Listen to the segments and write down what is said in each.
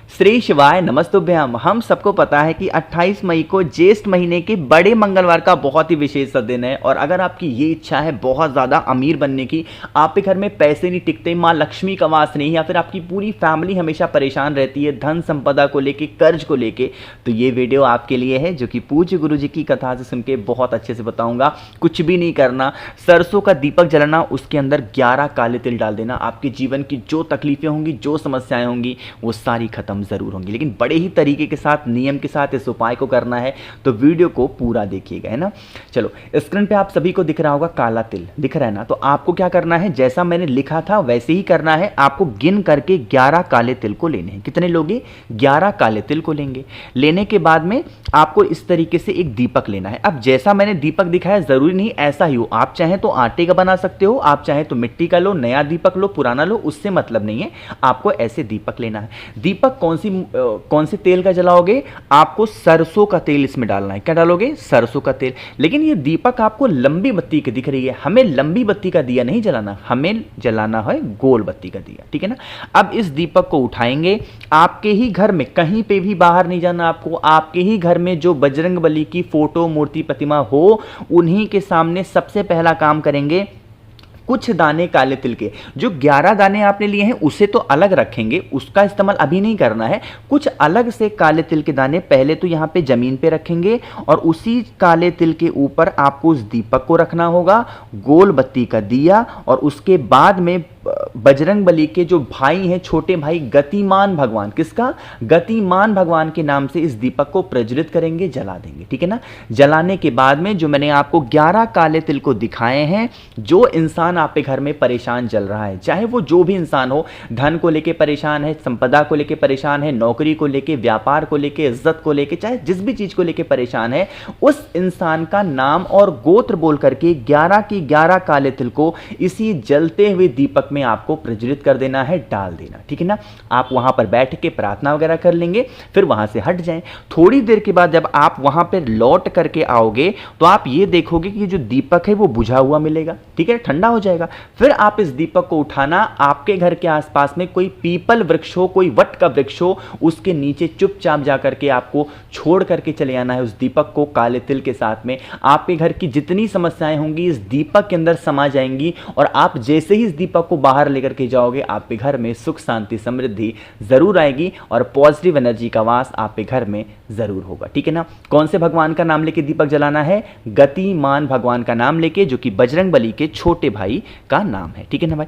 श्री शिवाय नमस्तुभ्यम। हम सबको पता है कि 28 मई को ज्येष्ठ महीने के बड़े मंगलवार का बहुत ही विशेष दिन है। और अगर आपकी ये इच्छा है बहुत ज़्यादा अमीर बनने की, आपके घर में पैसे नहीं टिकते, माँ लक्ष्मी का वास नहीं, या फिर आपकी पूरी फैमिली हमेशा परेशान रहती है धन संपदा को लेके, कर्ज को लेके, तो ये वीडियो आपके लिए है, जो कि पूज्य गुरु जी की कथा से सुन के बहुत अच्छे से बताऊंगा। कुछ भी नहीं करना, सरसों का दीपक जलाना, उसके अंदर 11 काले तिल डाल देना। आपके जीवन की जो तकलीफें होंगी, जो समस्याएं होंगी, वो सारी खत्म जरूर होंगी, लेकिन बड़े ही तरीके के साथ, नियम के साथ इस उपाय को करना है। तो वीडियो को पूरा देखिएगा, है ना। चलो, स्क्रीन पे आप सभी को दिख रहा होगा काला तिल, दिख रहा है ना। तो आपको क्या करना है, जैसा मैंने लिखा था वैसे ही करना है। आपको गिन करके 11 काले तिल को लेने हैं। कितने लोगे? 11 काले तिल को लेंगे। लेने के बाद में आपको इस तरीके से एक दीपक लेना है। अब जैसा मैंने दीपक दिखाया, जरूरी नहीं ऐसा ही हो। आप चाहें तो आटे का बना सकते हो, आप चाहें तो मिट्टी का लो, नया दीपक लो, पुराना लो, उससे मतलब नहीं है। आपको ऐसे दीपक लेना है। दीपक कौन से तेल का जलाओगे? आपको सरसों का तेल इसमें डालना है। क्या डालोगे? सरसों का तेल। लेकिन ये दीपक आपको लंबी बत्ती की दिख रही है, हमें लंबी बत्ती का दिया नहीं जलाना, हमें जलाना है गोल बत्ती का दिया, ठीक है ना। अब इस दीपक को उठाएंगे, आपके ही घर में, कहीं पे भी बाहर नहीं जाना आपको, आपके ही घर में जो बजरंगबली की फोटो, मूर्ति, प्रतिमा हो, उन्हीं के सामने सबसे पहला काम करेंगे, कुछ दाने काले तिल के, जो 11 दाने आपने लिए हैं उसे तो अलग रखेंगे, उसका इस्तेमाल अभी नहीं करना है। कुछ अलग से काले तिल के दाने पहले तो यहाँ पे जमीन पे रखेंगे, और उसी काले तिल के ऊपर आपको उस दीपक को रखना होगा, गोल बत्ती का दिया, और उसके बाद में बजरंगबली के जो भाई हैं, छोटे भाई गतिमान भगवान, किसका? गतिमान भगवान के नाम से इस दीपक को प्रज्वलित करेंगे, जला देंगे, ठीक है ना। जलाने के बाद में जो मैंने आपको 11 काले तिल को दिखाए हैं, जो इंसान आपके घर में परेशान चल रहा है, चाहे वो जो भी इंसान हो, धन को लेके परेशान है, संपदा को लेके परेशान है, नौकरी को लेके, व्यापार को लेके, इज्जत को लेके, चाहे जिस भी चीज को लेके परेशान है, उस इंसान का नाम और गोत्र बोल करके 11 की 11 काले तिल को इसी जलते हुए दीपक में आपको प्रज्वलित कर देना है, डाल देना, ठीक है ना। आप वहां पर बैठ के प्रार्थना वगैरह कर लेंगे, फिर वहां से हट जाएं। थोड़ी देर के बाद जब आप वहां पर लौट करके आओगे, तो आप ये देखोगे कि जो दीपक है वो बुझा हुआ मिलेगा, ठीक है, ठंडा हो जाएगा। फिर आप इस दीपक को उठाना, आपके घर के आसपास में कोई पीपल वृक्ष हो, कोई वट का वृक्ष हो, उसके नीचे चुपचाप जाकर के आपको छोड़ करके चले आना है उस दीपक को काले तिल के साथ में। आपके घर की जितनी समस्याएं होंगी इस दीपक के अंदर समा जाएंगी, और आप जैसे ही इस दीपक को बाहर लेकर के जाओगे, आपके घर में सुख, शांति, समृद्धि जरूर आएगी, और पॉजिटिव एनर्जी का वास आपके घर में जरूर होगा, ठीक है ना। कौन से भगवान का नाम लेके दीपक जलाना है? गतिमान भगवान का नाम लेके, जो कि बजरंगबली के छोटे भाई का नाम है, ठीक है ना भाई।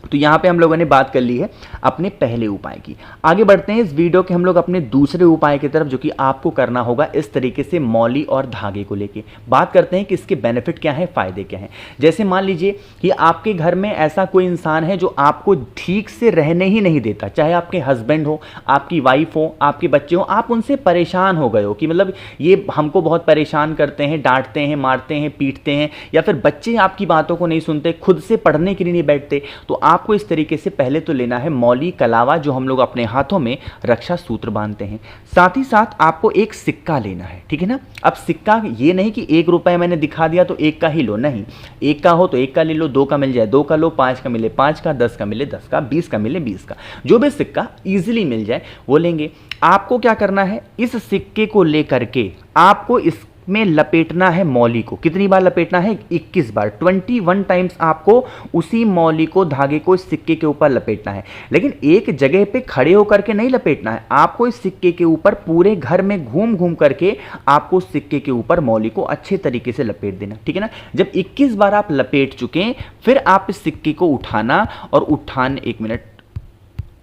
तो यहाँ पे हम लोगों ने बात कर ली है अपने पहले उपाय की। आगे बढ़ते हैं इस वीडियो के हम लोग अपने दूसरे उपाय की तरफ, जो कि आपको करना होगा इस तरीके से मौली और धागे को लेके। बात करते हैं कि इसके बेनिफिट क्या है, फायदे क्या हैं। जैसे मान लीजिए कि आपके घर में ऐसा कोई इंसान है जो आपको ठीक से रहने ही नहीं देता, चाहे आपके हस्बैंड हो, आपकी वाइफ हो, आपके बच्चे हो, आप उनसे परेशान हो गए हो कि मतलब ये हमको बहुत परेशान करते हैं, डांटते हैं, मारते हैं, पीटते हैं, या फिर बच्चे आपकी बातों को नहीं सुनते, खुद से पढ़ने के लिए नहीं बैठते, तो आपको इस तरीके से पहले तो लेना है मौली कलावा, जो हम लोग अपने हाथों में रक्षा सूत्र बांधते हैं। साथ ही साथ आपको एक सिक्का लेना है, ठीक है ना। अब सिक्का ये नहीं कि 1 रुपए मैंने दिखा दिया तो 1 का ही लो, नहीं। 1 का हो तो 1 का ले लो, 2 का मिल जाए 2 का लो, 5 का मिले 5 का, 10 का मिले 10 का, 20 का मिले 20 का, जो भी सिक्का इजीली मिल जाए वो लेंगे। आपको क्या करना है, इस सिक्के को लेकर के आपको इस में लपेटना है मौली को। कितनी बार लपेटना है? 21 बार, 21 टाइम्स आपको उसी मौली को, धागे को इस सिक्के के ऊपर लपेटना है। लेकिन एक जगह पे खड़े होकर के नहीं लपेटना है, आपको इस सिक्के के ऊपर पूरे घर में घूम घूम करके आपको उस सिक्के के ऊपर मौली को अच्छे तरीके से लपेट देना, ठीक है ना। जब 21 बार आप लपेट चुके, फिर आप इस सिक्के को उठाना, और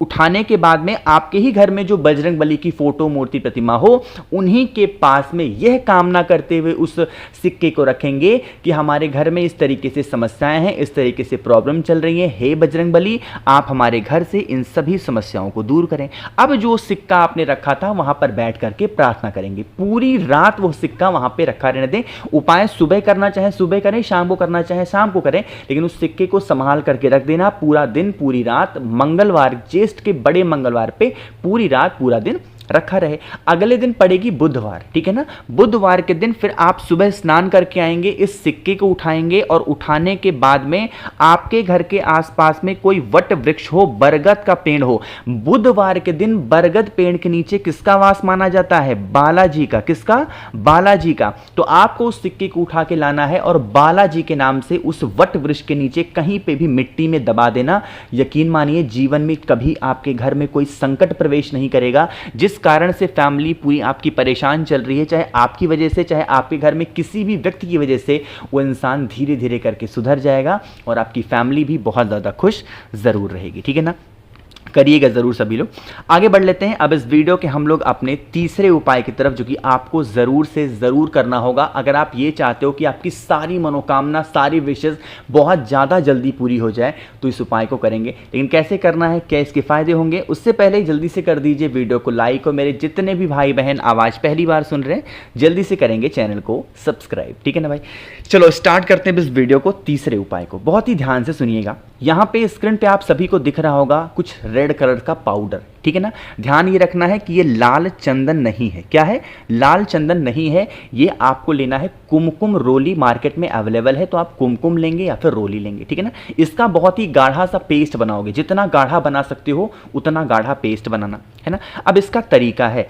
उठाने के बाद में आपके ही घर में जो बजरंगबली की फोटो, मूर्ति, प्रतिमा हो, उन्हीं के पास में यह कामना करते हुए उस सिक्के को रखेंगे कि हमारे घर में इस तरीके से समस्याएं हैं, इस तरीके से प्रॉब्लम चल रही है, हे बजरंगबली आप हमारे घर से इन सभी समस्याओं को दूर करें। अब जो सिक्का आपने रखा था वहां पर बैठ करके प्रार्थना करेंगे, पूरी रात वो सिक्का वहां पर रखा रहने दें। उपाय सुबह करना चाहे सुबह करें, शाम को करना चाहे शाम को करें, लेकिन उस सिक्के को संभाल करके रख देना पूरा दिन, पूरी रात। मंगलवार, ज्येष्ठ के बड़े मंगलवार पे पूरी रात पूरा दिन रखा रहे। अगले दिन पड़ेगी बुधवार, ठीक है ना। बुधवार के दिन फिर आप सुबह स्नान करके आएंगे, इस सिक्के को उठाएंगे और उठाने के बाद में आपके घर के आसपास में कोई वट वृक्ष हो, बरगद का पेड़ हो। बुधवार के दिन बरगद पेड़ के नीचे किसका वास माना जाता है? बालाजी का। किसका? बालाजी का। तो आपको उस सिक्के को उठा के लाना है और बालाजी के नाम से उस वट वृक्ष के नीचे कहीं पे भी मिट्टी में दबा देना। यकीन मानिए जीवन में कभी आपके घर में कोई संकट प्रवेश नहीं करेगा। जिस कारण से फैमिली पूरी आपकी परेशान चल रही है, चाहे आपकी वजह से, चाहे आपके घर में किसी भी व्यक्ति की वजह से, वो इंसान धीरे धीरे करके सुधर जाएगा और आपकी फैमिली भी बहुत ज़्यादा खुश ज़रूर रहेगी, ठीक है ना। करिएगा ज़रूर सभी लोग। आगे बढ़ लेते हैं अब इस वीडियो के हम लोग अपने तीसरे उपाय की तरफ, जो कि आपको ज़रूर से ज़रूर करना होगा अगर आप ये चाहते हो कि आपकी सारी मनोकामना, सारी विशेष बहुत ज़्यादा जल्दी पूरी हो जाए, तो इस उपाय को करेंगे। लेकिन कैसे करना है, क्या इसके फ़ायदे होंगे, उससे पहले जल्दी से कर दीजिए वीडियो को लाइक और मेरे जितने भी भाई बहन आवाज़ पहली बार सुन रहे हैं जल्दी से करेंगे चैनल को सब्सक्राइब, ठीक है ना भाई। चलो स्टार्ट करते हैं इस वीडियो को, तीसरे उपाय को। बहुत ही ध्यान से सुनिएगा। यहाँ पे स्क्रीन पे आप सभी को दिख रहा होगा कुछ रेड कलर का पाउडर, ठीक है ना। ध्यान ये रखना है कि ये लाल चंदन नहीं है। क्या है? लाल चंदन नहीं है। ये आपको लेना है कुमकुम रोली, मार्केट में अवेलेबल है, तो आप कुमकुम लेंगे या फिर रोली लेंगे, ठीक है ना। इसका बहुत ही गाढ़ा सा पेस्ट बनाओगे, जितना गाढ़ा बना सकते हो उतना गाढ़ा पेस्ट बनाना है ना। अब इसका तरीका है,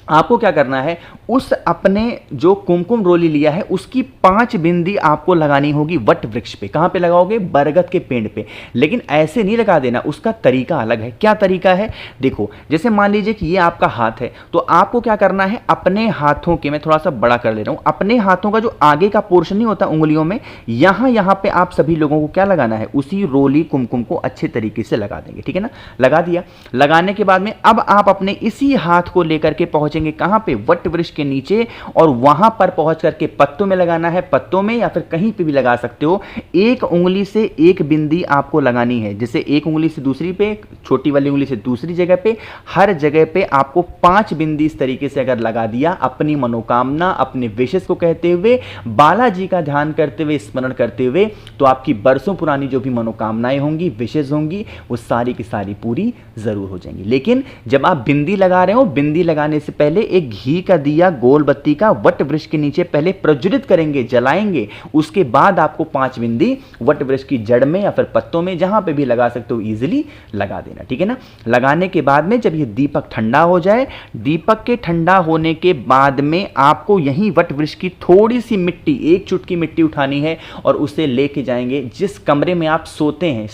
आपको क्या करना है, उस अपने जो कुमकुम रोली लिया है उसकी 5 बिंदी आपको लगानी होगी वट वृक्ष पे। कहां पे लगाओगे? बरगद के पेड़ पे। लेकिन ऐसे नहीं लगा देना, उसका तरीका अलग है। क्या तरीका है? देखो, जैसे मान लीजिए कि ये आपका हाथ है, तो आपको क्या करना है, अपने हाथों के, मैं थोड़ा सा बड़ा कर ले रहा हूं, अपने हाथों का जो आगे का पोर्शन नहीं होता उंगलियों में, यहां पे आप सभी लोगों को क्या लगाना है, उसी रोली कुमकुम को अच्छे तरीके से लगा देंगे, ठीक है ना। लगा दिया। लगाने के बाद में अब आप अपने इसी हाथ को लेकर के पहुंचेंगे कहां पे? वट वृक्ष के नीचे, और वहां पर पहुंच करके पत्तों में लगाना है, पत्तों में या फिर कहीं पे भी लगा सकते हो। एक उंगली से एक बिंदी आपको लगानी है, जैसे एक उंगली से दूसरी पे, छोटी वाली उंगली से दूसरी जगह पे, हर जगह पे आपको 5 बिंदी इस तरीके से अगर लगा दिया, अपनी मनोकामना, अपने विशेष को कहते हुए, बालाजी का ध्यान करते हुए, स्मरण करते हुए, तो आपकी बरसों पुरानी जो भी मनोकामनाएं होंगी, विशेष होंगी, वो सारी की सारी पूरी जरूर हो जाएंगी। लेकिन जब आप बिंदी लगा रहे हो, बिंदी लगाने से पहले एक घी का दिया, गोल बत्ती का, वट वृक्ष के नीचे पहले प्रज्वलित करेंगे, जलाएंगे। उसके बाद आपको 5 बिंदी वट वृक्ष की जड़ में या फिर पत्तों में, जहां पे भी लगा सकते हो, इजीली लगा देना, ठीक है ना। लगाने के बाद में जब ये दीपक ठंडा हो जाए, दीपक के ठंडा होने के बाद में आपको यही वट वृक्ष की थोड़ी सी मिट्टी, 1 चुटकी मिट्टी उठानी है और उसे लेके जाएंगे जिस कमरे में आप सोते हैं,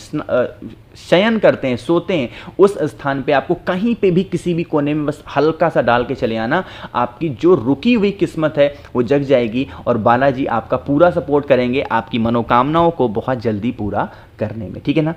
शयन करते हैं, सोते हैं, उस स्थान पे आपको कहीं पे भी किसी भी कोने में बस हल्का सा डाल के चले आना। आपकी जो रुकी हुई किस्मत है वो जग जाएगी और बालाजी आपका पूरा सपोर्ट करेंगे आपकी मनोकामनाओं को बहुत जल्दी पूरा करने में, ठीक है ना।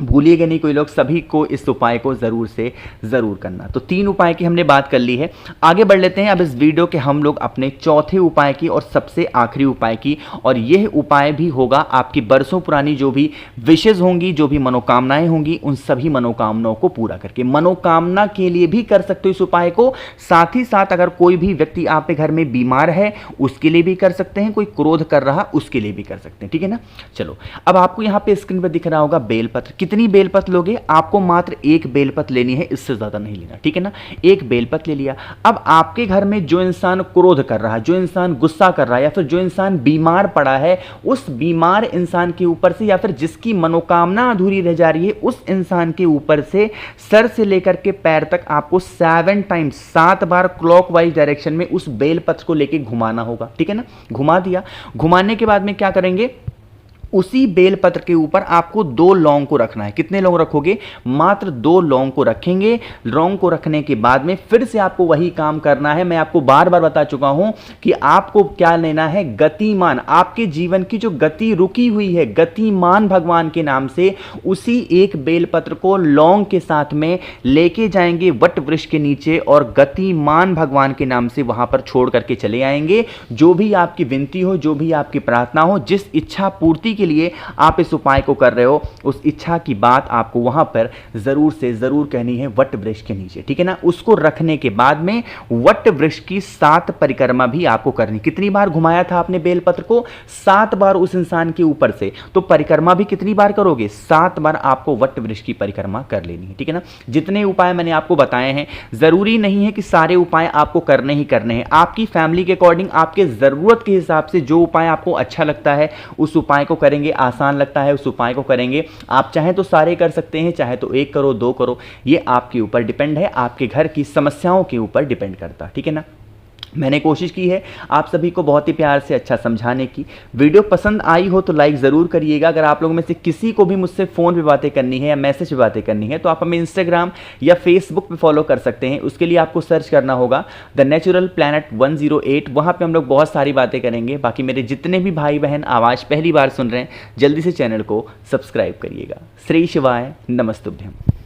भूलिएगा नहीं कोई लोग, सभी को इस उपाय को जरूर से जरूर करना। तो 3 उपाय की हमने बात कर ली है। आगे बढ़ लेते हैं अब इस वीडियो के हम लोग अपने चौथे उपाय की और सबसे आखिरी उपाय की, और यह उपाय भी होगा आपकी बरसों पुरानी जो भी विशेष होंगी, जो भी मनोकामनाएं होंगी, उन सभी मनोकामनाओं को पूरा करके। मनोकामना के लिए भी कर सकते हो इस उपाय को, साथ ही साथ अगर कोई भी व्यक्ति आपके घर में बीमार है उसके लिए भी कर सकते हैं, कोई क्रोध कर रहा उसके लिए भी कर सकते हैं, ठीक है ना। चलो, अब आपको यहां पे स्क्रीन पर दिख रहा होगा बेलपत्र। कितनी बेलपत्र लोगे? आपको मात्र 1 बेलपत्र लेनी है, इससे ज्यादा नहीं लेना, ठीक है ना। 1 बेलपत्र ले लिया। अब आपके घर में जो इंसान क्रोध कर रहा है, जो इंसान गुस्सा कर रहा है, या फिर जो इंसान बीमार पड़ा है, उस बीमार इंसान के ऊपर से, या फिर जिसकी मनोकामना अधूरी रह जा रही है, उस इंसान के ऊपर से सर से लेकर के पैर तक आपको 7 टाइम्स, 7 बार क्लॉकवाइज डायरेक्शन में उस बेलपत्र को लेके घुमाना होगा, ठीक है ना। घुमा दिया। घुमाने के बाद में क्या करेंगे, उसी बेलपत्र के ऊपर आपको 2 लौंग को रखना है। कितने लौंग रखोगे? मात्र 2 लौंग को रखेंगे। लौंग को रखने के बाद में फिर से आपको वही काम करना है। मैं आपको बार बार बता चुका हूं कि आपको क्या लेना है, गतिमान, आपके जीवन की जो गति रुकी हुई है, गतिमान भगवान के नाम से उसी एक बेलपत्र को लौंग के साथ में लेके जाएंगे वट वृक्ष के नीचे और गतिमान भगवान के नाम से वहां पर छोड़ करके चले आएंगे। जो भी आपकी विनती हो, जो भी आपकी प्रार्थना हो, जिस इच्छा पूर्ति के लिए आप इस उपाय को कर रहे हो, उस इच्छा की बात आपको वहां पर जरूर से जरूर कहनी है वट वृक्ष के नीचे, ठीक है ना। उसको रखने के बाद में वट वृक्ष की 7 परिक्रमा भी आपको करनी। कितनी बार घुमाया था आपने बेलपत्र को? 7 बार उस इंसान के ऊपर से। तो परिक्रमा भी कितनी बार करोगे? 7 बार आपको वट वृक्ष की परिक्रमा कर लेनी है, ठीक है ना। जितने उपाय मैंने आपको बताए हैं, जरूरी नहीं है कि सारे उपाय आपको करने ही करने हैं। आपकी फैमिली के अकॉर्डिंग, आपके जरूरत के हिसाब से जो उपाय आपको अच्छा लगता है उस उपाय को करेंगे, आसान लगता है उस उपाय को करेंगे। आप चाहें तो सारे कर सकते हैं, चाहे तो 1 करो 2 करो, ये आपके ऊपर डिपेंड है, आपके घर की समस्याओं के ऊपर डिपेंड करता है, ठीक है ना। मैंने कोशिश की है आप सभी को बहुत ही प्यार से अच्छा समझाने की। वीडियो पसंद आई हो तो लाइक ज़रूर करिएगा। अगर आप लोगों में से किसी को भी मुझसे फ़ोन पे बातें करनी है या मैसेज पे बातें करनी है तो आप हमें इंस्टाग्राम या फेसबुक पे फॉलो कर सकते हैं। उसके लिए आपको सर्च करना होगा द नेचुरल प्लैनेट 108। वहाँ पे हम लोग बहुत सारी बातें करेंगे। बाकी मेरे जितने भी भाई बहन आवाज़ पहली बार सुन रहे हैं, जल्दी से चैनल को सब्सक्राइब करिएगा। श्री शिवाय, नमस्तुभ्यम।